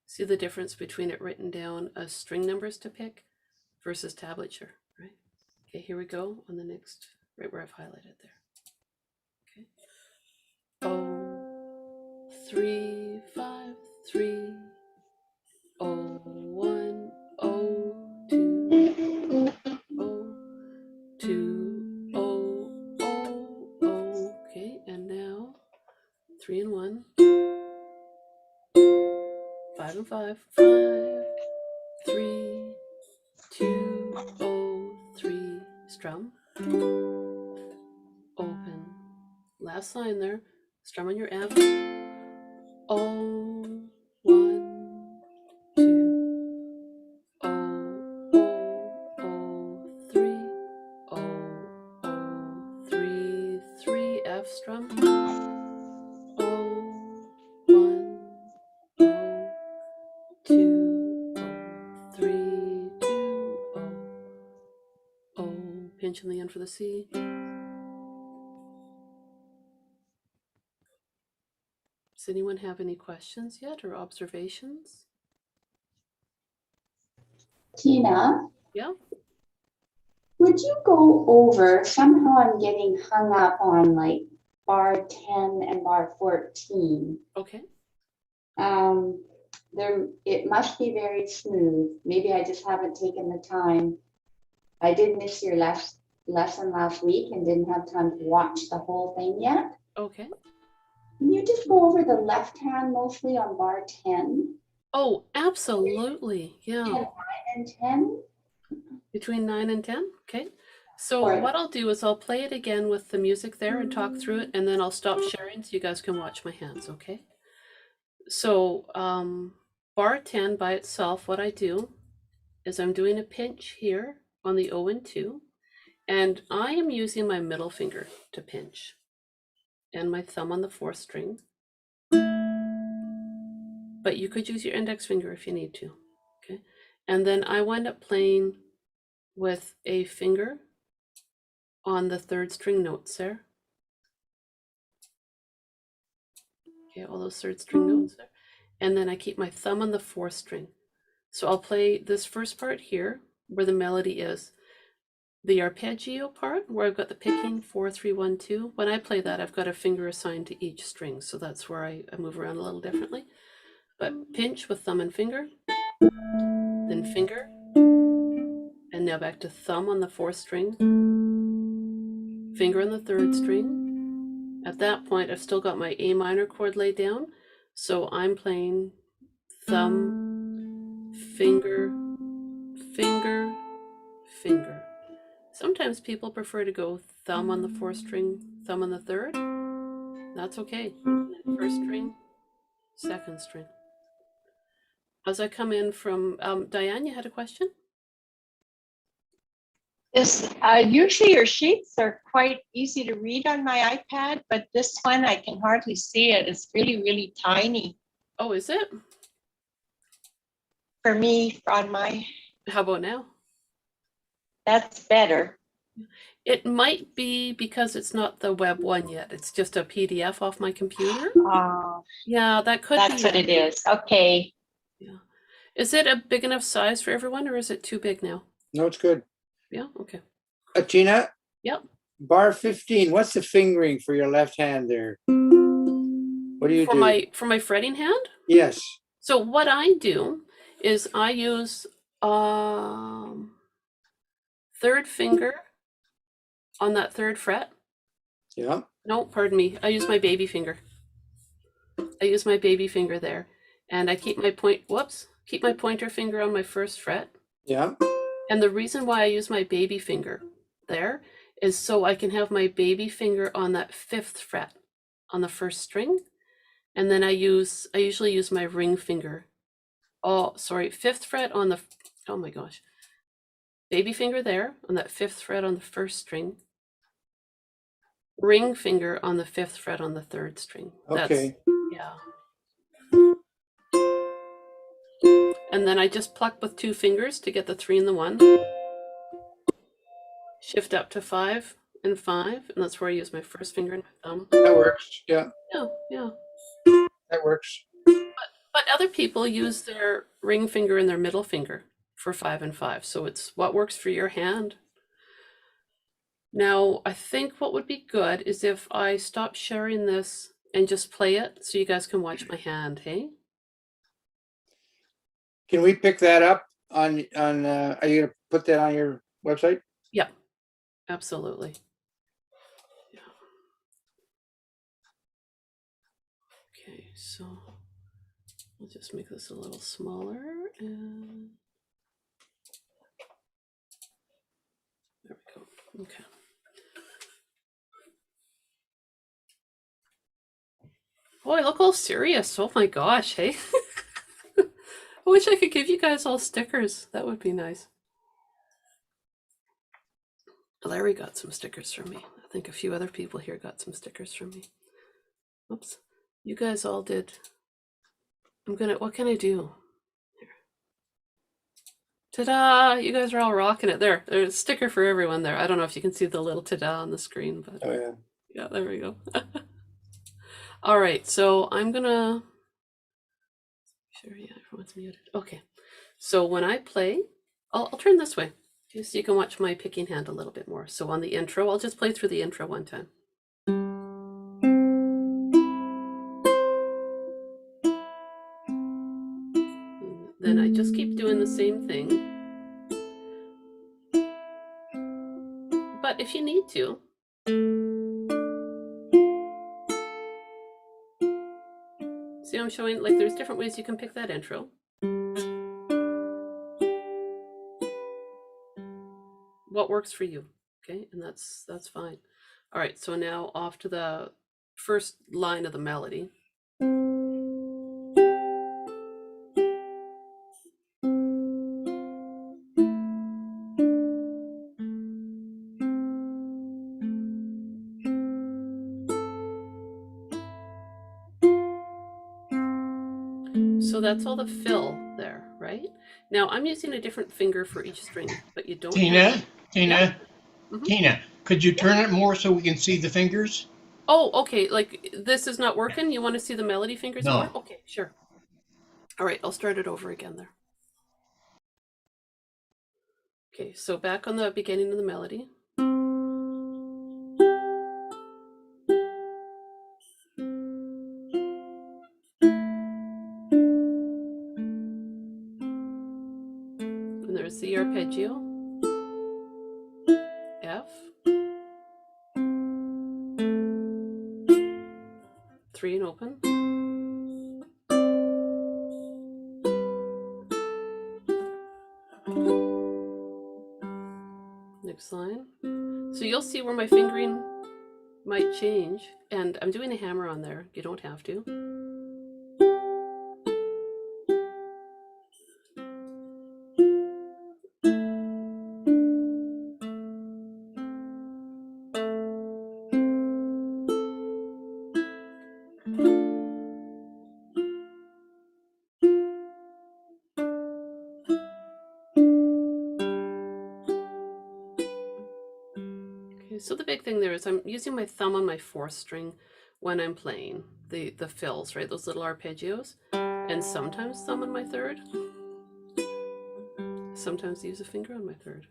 See the difference between it written down as string numbers to pick versus tablature, right? Okay, here we go on the next, right where I've highlighted there. Okay. O, 3, 5, 3. O, 1, O, 2. O, 2. O, O, O. Okay, and now 3 and 1. 5 and 5. 5, 3, 2, O, 3. Strum. Open. Last line there. Strum on your F. O, 1, 2. O, O, 3. O, 3, 3. F strum. O, 1, O, 2. O, 3, 2. O. Pinch on the end for the C. Does anyone have any questions yet or observations? Tina, Yeah. would you go over, somehow I'm getting hung up on like bar 10 and bar 14. Okay. It must be very smooth. Maybe I just haven't taken the time. I did miss your last lesson last week and didn't have time to watch the whole thing yet. Okay. Can you just go over the left hand mostly on bar 10? Oh, absolutely. Yeah. And 10? Between 9 and 10. Okay. So Or- what I'll do is I'll play it again with the music there and talk through it, and then I'll stop sharing so you guys can watch my hands, okay? So bar 10 by itself, what I do is I'm doing a pinch here on the O and 2, and I am using my middle finger to pinch and my thumb on the 4th string. but you could use your index finger if you need to. Okay. And then I wind up playing with a finger on the third string notes there. Okay, all those third string notes there. And then I keep my thumb on the fourth string. So I'll play this first part here where the melody is. The arpeggio part where I've got the picking 4, 3, 1, 2. When I play that, I've got a finger assigned to each string. So that's where I move around a little differently. But pinch with thumb and finger, then finger, and now back to thumb on the fourth string, finger on the third string. At that point, I've still got my A minor chord laid down. So I'm playing thumb, finger, finger, finger. Sometimes people prefer to go thumb on the fourth string, thumb on the third. That's okay. First string, second string. As I come in from, Diane, you had a question? This, usually your sheets are quite easy to read on my iPad, but this one I can hardly see it. It's really, really tiny Oh, is it? for me on my, How about now? that's better. It might be because it's not the web one yet. It's just a PDF off my computer. Yeah, that could That's be what it is. Okay. Yeah. Is it a big enough size for everyone or is it too big now? No, it's good. Yeah, okay. Tina, Yep. bar 15, what's the fingering for your left hand there? What do you For do? my fretting hand? Yes. So what I do is I use third finger on that third fret. Yeah. No, pardon me. I use my baby finger. I use my baby finger there. And I keep my keep my pointer finger on my first fret. Yeah. And the reason why I use my baby finger there is so I can have my baby finger on that fifth fret on the first string. And then I usually use my ring finger. Oh, sorry, fifth fret on the, oh my gosh. Baby finger there on that fifth fret on the first string. Ring finger on the fifth fret on the third string. Okay. Yeah. And then I just pluck with 2 fingers to get the 3 and the 1. Shift up to 5 and 5, and that's where I use my first finger and my thumb. That works. Yeah, Yeah, yeah. that works. But other people use their ring finger and their middle finger for 5 and 5. So it's what works for your hand. Now, I think what would be good is if I stop sharing this and just play it so you guys can watch my hand, hey? Can we pick that up on are you gonna put that on your website? Yeah, absolutely. Yeah. Okay, so I'll just make this a little smaller and there we go. Okay. Boy, look all serious. Oh my gosh, hey. I wish I could give you guys all stickers. That would be nice. Larry got some stickers from me. I think a few other people here got some stickers from me. Oops. You guys all did. What can I do? Here. Ta-da! You guys are all rocking it. There's a sticker for everyone there. I don't know if you can see the little ta-da on the screen, but Oh yeah. yeah, there we go. All right, so I'm gonna, sure, yeah, everyone's muted. Okay, so when I play, I'll turn this way just so you can watch my picking hand a little bit more. So on the intro, I'll just play through the intro one time. Then I just keep doing the same thing. But if you need to, see I'm showing, like there's different ways you can pick that intro. What works for you, okay? And that's fine. All right, so now off to the first line of the melody. So that's all the fill there, right? Now I'm using a different finger for each string, but you don't have to. Tina, Mhm. Tina, could you turn it more so we can see the fingers? Oh, okay, like this is not working? You want to see the melody fingers No. more? Okay, sure. All right, I'll start it over again there. Okay, so back on the beginning of the melody. And there's the arpeggio, F, 3 and open. Next line. So you'll see where my fingering might change, and I'm doing a hammer on there. You don't have to. Okay, so the big thing there is I'm using my thumb on my 4th string when I'm playing the fills, right? Those little arpeggios, and sometimes thumb on my 3rd. Sometimes use a finger on my 3rd.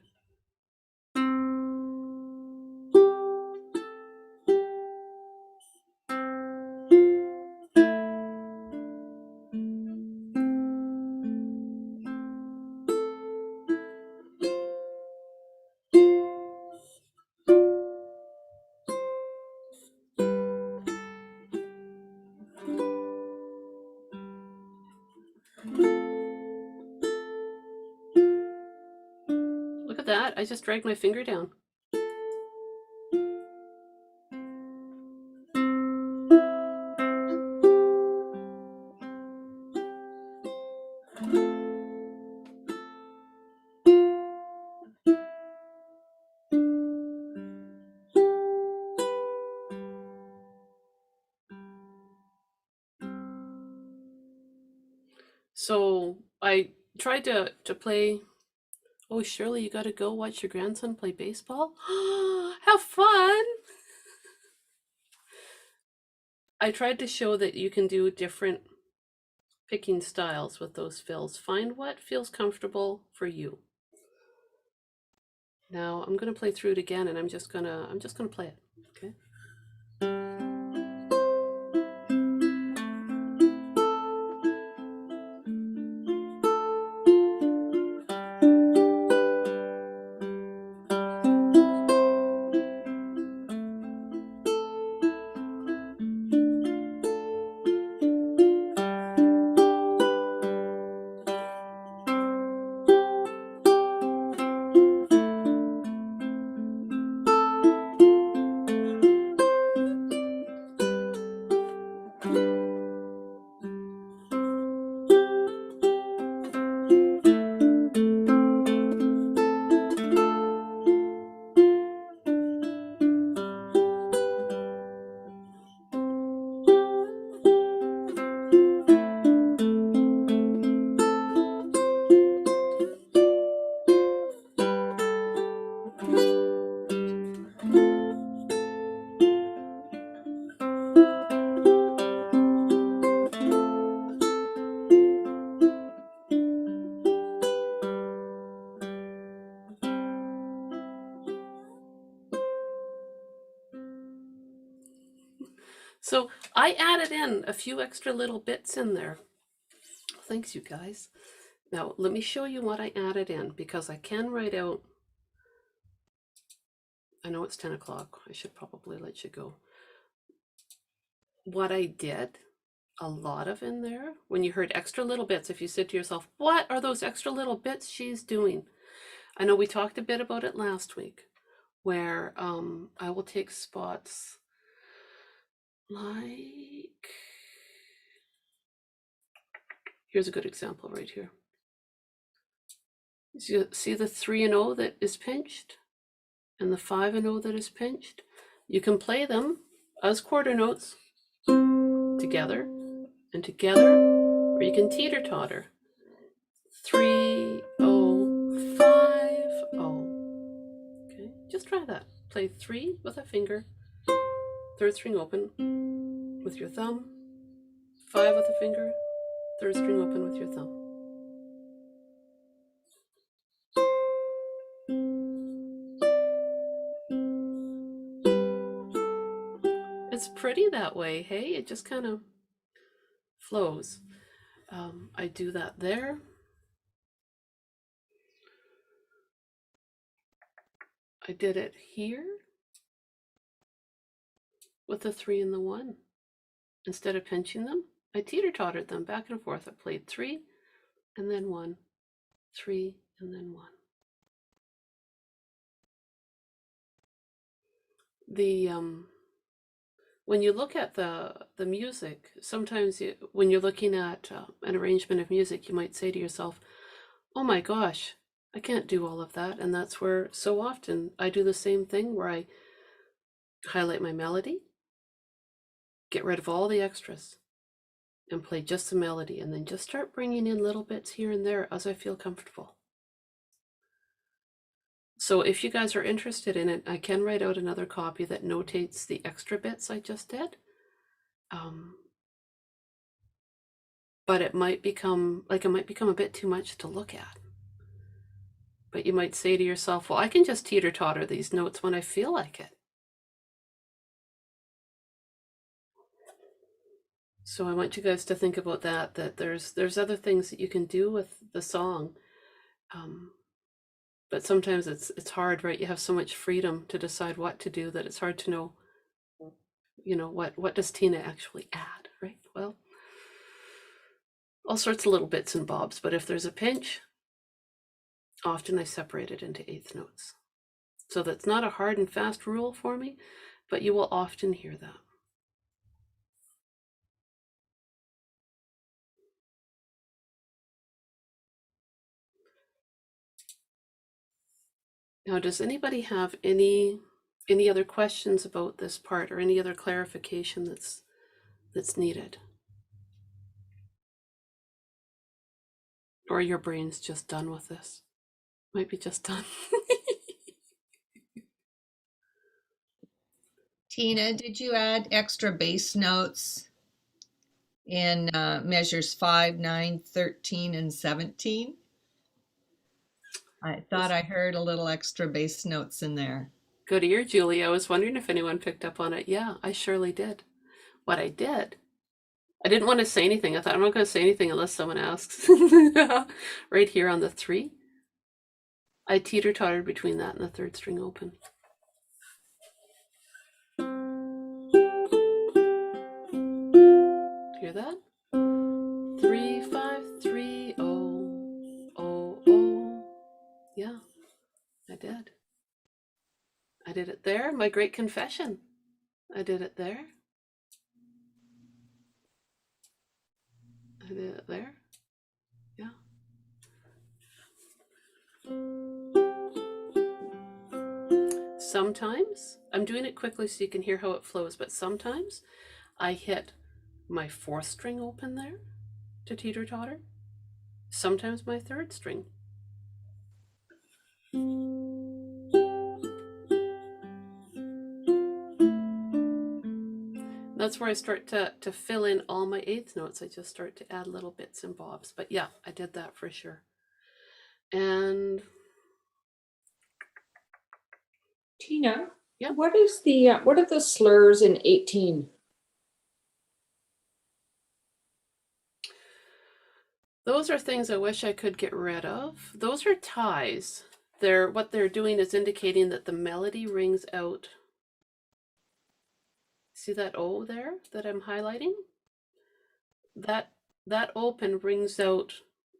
Look at that, I just dragged my finger down. So I tried to play. Oh, Shirley, you gotta go watch your grandson play baseball? Have fun! I tried to show that you can do different picking styles with those fills. Find what feels comfortable for you. Now I'm gonna play through it again, and I'm just gonna play it. Okay. So I added in a few extra little bits in there. Thanks, you guys. Now let me show you what I added in, because I can write out. I know it's 10 o'clock. I should probably let you go. What I did, a lot of in there, when you heard extra little bits, if you said to yourself, what are those extra little bits she's doing? I know we talked a bit about it last week, where I will take spots like, here's a good example right here. You see the 3 and O that is pinched and the 5 and O that is pinched? You can play them as quarter notes together and together, Or you can teeter-totter. 3, 0, 5, 0. Okay, just try that. Play 3 with a finger, third string open with your thumb, 5 with a finger, third string open with your thumb. It's pretty that way, hey? It just kind of flows. I do that there. I did it here with the 3 and the 1. Instead of pinching them, I teeter-tottered them back and forth. I played 3 and then 1, 3 and then 1. The when you look at the music, sometimes when you're looking at an arrangement of music, you might say to yourself, oh my gosh, I can't do all of that. And that's where so often I do the same thing, where I highlight my melody, get rid of all the extras, and play just the melody, and then just start bringing in little bits here and there as I feel comfortable. So if you guys are interested in it, I can write out another copy that notates the extra bits I just did. But it might become a bit too much to look at. But you might say to yourself, well, I can just teeter-totter these notes when I feel like it. So I want you guys to think about that there's other things that you can do with the song. But sometimes it's hard, right? You have so much freedom to decide what to do that it's hard to know, what does Tina actually add, right? Well, all sorts of little bits and bobs, but if there's a pinch, often I separate it into eighth notes. So that's not a hard and fast rule for me, but you will often hear that. Now, does anybody have any other questions about this part, or any other clarification that's needed? Or your brain's just done with this? Might be just done. Tina, did you add extra bass notes in measures 5, 9, 13, and 17? I thought I heard a little extra bass notes in there. Good ear, Julie. I was wondering if anyone picked up on it. Yeah, I surely did. What I did, I didn't want to say anything. I thought, I'm not going to say anything unless someone asks. Right here on the 3, I teeter-tottered between that and the third string open. Hear that? 3, 5, 3, 0, 0, 0. Yeah, I did. I did it there. My great confession. I did it there. I did it there. Yeah. Sometimes, I'm doing it quickly so you can hear how it flows, but sometimes I hit my 4th string open there to teeter-totter. Sometimes my 3rd string. That's where I start to fill in all my 8th notes. I just start to add little bits and bobs. But yeah, I did that for sure. And Tina, yeah. what are the slurs in 18? Those are things I wish I could get rid of. Those are ties. What they're doing is indicating that the melody rings out. See that O there that I'm highlighting? That open rings out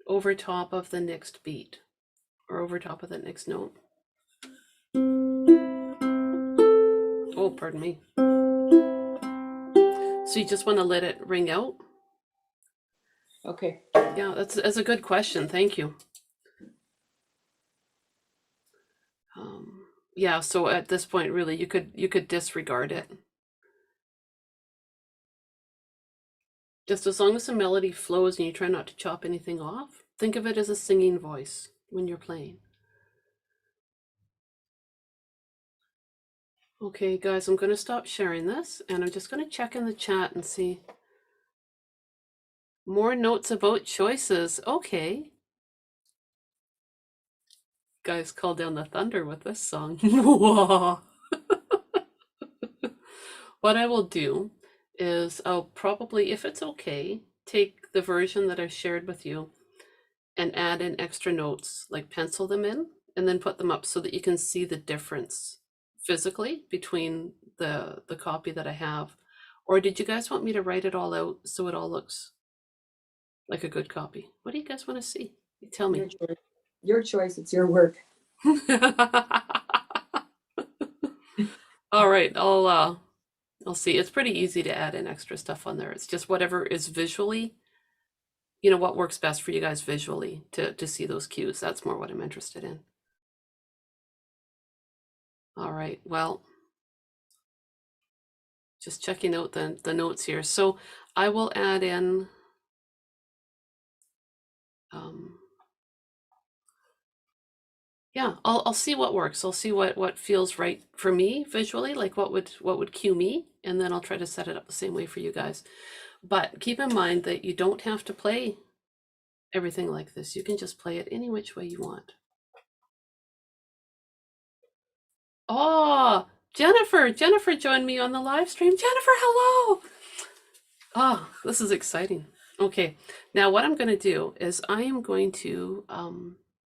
over top of the next beat, or over top of the next note. Oh, pardon me. So you just want to let it ring out? Okay. Yeah, that's a good question. Thank you. Yeah, so at this point, really, you could disregard it. Just as long as the melody flows and you try not to chop anything off, think of it as a singing voice when you're playing. Okay, guys, I'm going to stop sharing this and I'm just going to check in the chat and see. More notes about choices. Okay. Guys, call down the thunder with this song. What I will do is I'll probably, if it's okay, take the version that I shared with you and add in extra notes, like pencil them in and then put them up so that you can see the difference physically between the copy that I have. Or did you guys want me to write it all out so it all looks like a good copy? What do you guys want to see? You tell me. Your choice. It's your work. All right, I'll see. It's pretty easy to add in extra stuff on there. It's just whatever is visually, you know, what works best for you guys visually to see those cues. That's more what I'm interested in. All right, well, just checking out the notes here. So I will add in yeah, I'll see what works. I'll see what feels right for me visually, like what would cue me, and then I'll try to set it up the same way for you guys. But keep in mind that you don't have to play everything like this. You can just play it any which way you want. Oh, Jennifer joined me on the live stream. Jennifer, hello. Ah, this is exciting. Okay, now what I'm going to do is I am going to